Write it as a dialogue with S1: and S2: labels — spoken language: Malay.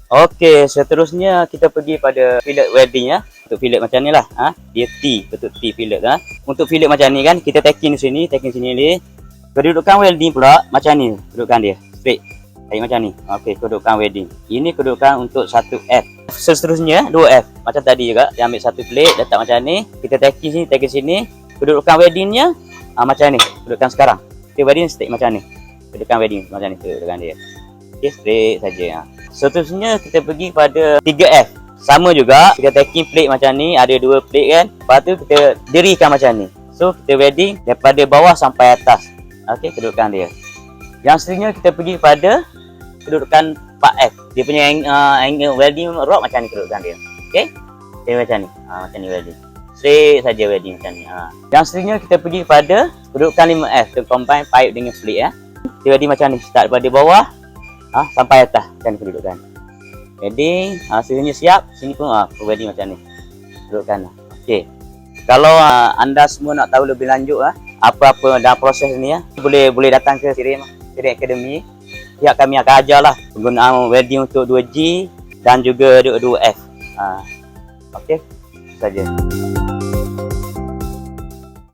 S1: Okey, seterusnya kita pergi pada fillet wedding ya. Untuk fillet macam ni lah. Dia T, bentuk T fillet ha. Untuk fillet macam ni kan, kita tacking sini ni. Kedudukan wedding pula macam ni, kedudukan dia. Straight. Kayak macam ni. Okey, kedudukan wedding. Ini kedudukan untuk 1F. Seterusnya 2F. Macam tadi juga, dia ambil satu plate, letak macam ni. Kita tacking sini. Kedudukan weddingnya macam ni, kedudukan sekarang. Okay, wedding straight macam ni. Kedudukan wedding macam ni, kedudukan dia. Okey, straight saja. Seterusnya kita pergi pada 3F. Sama juga, kita taking plate macam ni, ada 2 plate kan. Lepas tu kita dirikan macam ni. So kita wedding daripada bawah sampai atas. Okey, kedudukan dia. Yang seterusnya kita pergi pada kedudukan 4F. Dia punya angle wedding rock macam ni kedudukan dia. Okey. Dia macam ni. Macam ni wedding. Straight saja wedding macam ni. Yang seterusnya kita pergi pada kedudukan 5F. Kita combine pipe dengan plate ya. Dia wedding macam ni, start daripada bawah sampai atas macam ni kedudukan. Wedding, seterusnya siap, sini pun wedding macam ni. Kedudukan. Okey. Kalau anda semua nak tahu lebih lanjut apa-apa dalam proses ni boleh datang ke Sirim Academy. Pihak kami akan ajarlah penggunaan wedding untuk 2G dan juga 2F. Okey. Saja.